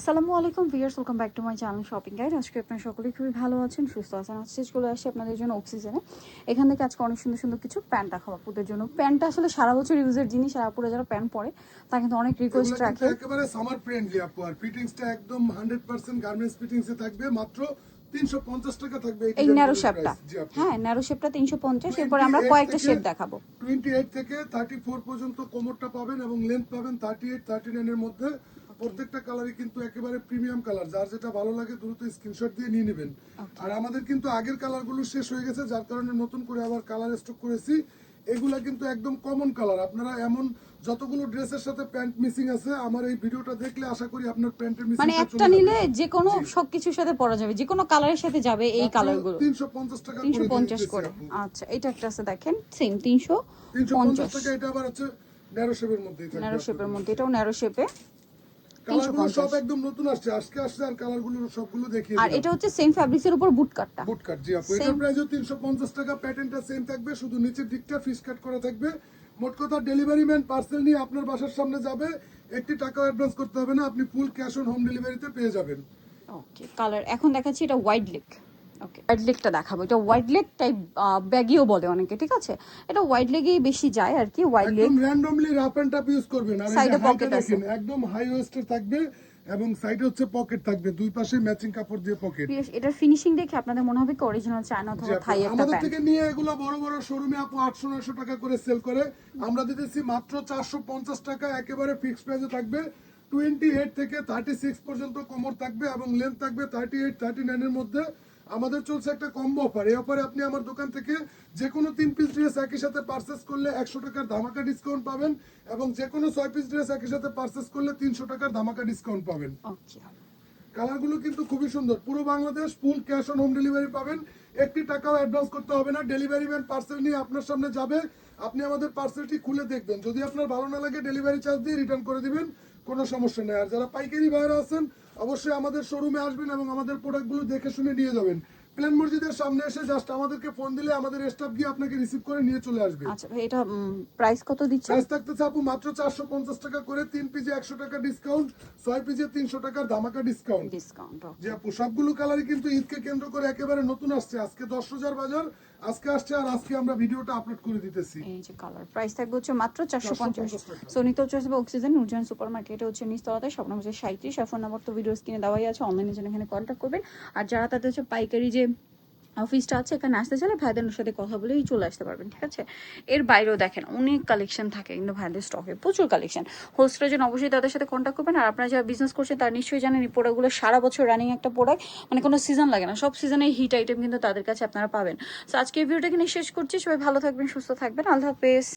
আসসালামু আলাইকুম viewers, welcome back to my channel shopping guide. আজকে আপনারা সকলেই খুবই ভালো আছেন, সুস্থ আছেন। আজকে চলে আসছি আপনাদের জন্য অক্সিজেনে। এখান থেকে আজকে অনেক সুন্দর সুন্দর কিছু প্যান্ট দেখাবো আপুদের জন্য। প্যান্টটা আসলে সারা বছর ইউজের জিনিস, আর আপুরা যারা প্যান্ট পরে তা কিন্তু অনেক রিকোয়েস্ট রাখে। একেবারে সামার ফ্রেন্ডলি আপু, আর ফিটিংসটা একদম 100% গার্মেন্টস ফিটিংসে থাকবে। মাত্র 350 টাকা থাকবে এই ন্যারো শেপটা। হ্যাঁ, ন্যারো শেপটা 350। এরপর আমরা কয়েকটা শেপ দেখাবো। 28 থেকে 34 পর্যন্ত কোমরটা পাবেন এবং লেন্থ পাবেন 38 39 এর মধ্যে। প্রত্যেকটা কালারই কিন্তু একেবারে প্রিমিয়াম কালার। যার যেটা ভালো লাগে দ্রুত স্ক্রিনশট দিয়ে নিয়ে নেবেন। আর আমাদের কিন্তু আগের কালারগুলো শেষ হয়ে গেছে, যার কারণে নতুন করে আবার কালার স্টক করেছি। এগুলা কিন্তু একদম কমন কালার। আপনারা এমন যতগুলো ড্রেসের সাথে প্যান্ট মিসিং আছে, আমার এই ভিডিওটা দেখলে আশা করি আপনার প্যান্টের মিসিং মানে একটা নিলে যে কোনো সবকিছুর সাথে পরা যাবে, যে কোনো কালারের সাথে যাবে এই কালারগুলো। 350 টাকা 350 করে। আচ্ছা, এটা একটা আছে দেখেন, সেম 350 টাকা। এটা আবার আছে ন্যারো শেপের মধ্যেই থাকবে। ন্যারো শেপের মধ্যে, এটাও ন্যারো শেপে। কালারগুলো সব একদম নতুন আসছে, আজকে আসছে। আর কালারগুলো সবগুলো দেখিয়ে আর এটা হচ্ছে সেম ফ্যাব্রিক্সের উপর বুট কাটটা। বুট কাট, জি আপু। এটার প্রাইসও 350 টাকা। প্যাটার্নটা সেম থাকবে, শুধু নিচের দিকটা ফিশ কাট করা থাকবে। মোট কথা ডেলিভারি ম্যান পার্সেল নিয়ে আপনার বাসার সামনে যাবে, একটি টাকাও অ্যাডভান্স করতে হবে না। আপনি ফুল ক্যাশ অন হোম ডেলিভারিতে পেয়ে যাবেন। ওকে, কালার এখন দেখাচ্ছি এটা হোয়াইট লেগ। ওকে, হোয়াইট লেগটা দেখাবো। এটা হোয়াইট লেগ টাইপ ব্যাগিও বলে অনেকে, ঠিক আছে? এটা হোয়াইট লেগেই বেশি যায় আর কি। হোয়াইট লেগ একদম randomly rough and tough use করবেন। আর সাইডে এই পকেট আছে, দেখেন একদম হাই ওয়েস্টের থাকবে এবং সাইডে হচ্ছে পকেট থাকবে, দুই পাশে ম্যাচিং কাপড় দিয়ে পকেট। এটার ফিনিশিং দেখে আপনাদের মনে হবে কি অরিজিনাল চায়না অথবা থাই একটা আমাদের প্যান্ট। থেকে নিয়ে এগুলো বড় বড় শোরুমে আপু 800-900 টাকা করে সেল করে, আমরা দিতেছি মাত্র 450 টাকা। একেবারে ফিক্সড প্রাইসে থাকবে। 28 থেকে 36 পর্যন্ত কোমর থাকবে এবং লেন্থ থাকবে 38 39 এর মধ্যে। আমাদের চলছে একটা কম্বো অফার। এই অফারে আপনি আমার দোকান থেকে যে কোনো 3 পিস ড্রেস একই সাথে পারচেজ করলে 100 টাকার ধামাকা ডিসকাউন্ট পাবেন, এবং যে কোনো 6 পিস ড্রেস একই সাথে পারচেজ করলে 300 টাকার ধামাকা ডিসকাউন্ট পাবেন। ওকে, কালারগুলো কিন্তু খুবই সুন্দর। পুরো Bangladesh full cash on home delivery পাবেন, একটি টাকাও অ্যাডভান্স করতে হবে না। ডেলিভারি ম্যান পার্সেল নিয়ে আপনার সামনে যাবে, আপনি আমাদের পার্সেলটি খুলে দেখবেন। যদি আপনার ভালো না লাগে ডেলিভারি চার্জ দিয়ে রিটার্ন করে দিবেন, কোনো সমস্যা নেই। আর যারা পাইকারি বাইরে আছেন অবশ্যই আমাদের শোরুমে আসবেন এবং আমাদের প্রোডাক্টগুলো দেখে শুনে নিয়ে যাবেন। প্ল্যান মসজিদের সামনে এসে জাস্ট আমাদেরকে ফোন দিলে আমাদের স্টাফ গিয়ে আপনাকে রিসিভ করে নিয়ে চলে আসবে। আচ্ছা ভাই, এটা প্রাইস কত দিচ্ছে? প্রাইস থাকতেছে আপু মাত্র 450 টাকা করে। 3 পিসে 100 টাকা ডিসকাউন্ট, 6 পিসে 300 টাকার ধামাকা ডিসকাউন্ট। যে আপু সবগুলো কালারই কিন্তু ঈদকে কেন্দ্র করে একেবারে নতুন আসছে। আজকে 10,000 বাজার আজকে আসছে, আর আজকে আমরা ভিডিওটা আপলোড করে দিতেছি। এই যে কালার, প্রাইস থাকবে হচ্ছে মাত্র 450। সো নিতে হচ্ছে অক্সিজেন নুরজাহান সুপার মার্কেটে, হচ্ছে নিচতলাতে, সব নাম হচ্ছে 37। আর ফোন নাম্বার তো ভিডিও স্ক্রিনে দেওয়াই আছে, অনলাইনে জন্য এখানে কন্ট্যাক্ট করবেন। আর যারা তাদের হচ্ছে পাইকারি যে অফিসটা আছে এখানে আসতে চাইলে ভাইদের সাথে কথা বলেই চলে আসতে পারবেন, ঠিক আছে? এর বাইরেও দেখেন অনেক কালেকশন থাকে কিন্তু ভাইদের স্টকে, প্রচুর কালেকশন। হোলসেলের জন্য অবশ্যই তাদের সাথে কন্ট্যাক্ট করবেন। আর আপনারা যারা বিজনেস করছেন তারা নিশ্চয়ই জানেন এই প্রোডাক্টগুলো সারা বছর রানিং একটা প্রোডাক্ট, মানে কোনো সিজন লাগে না, সব সিজনে হিট আইটেম কিন্তু তাদের কাছে আপনারা পাবেন। তো আজকে এই ভিডিওটা এখানে শেষ করছি। সবাই ভালো থাকবেন, সুস্থ থাকবেন, আল্লাহ হাফেজ।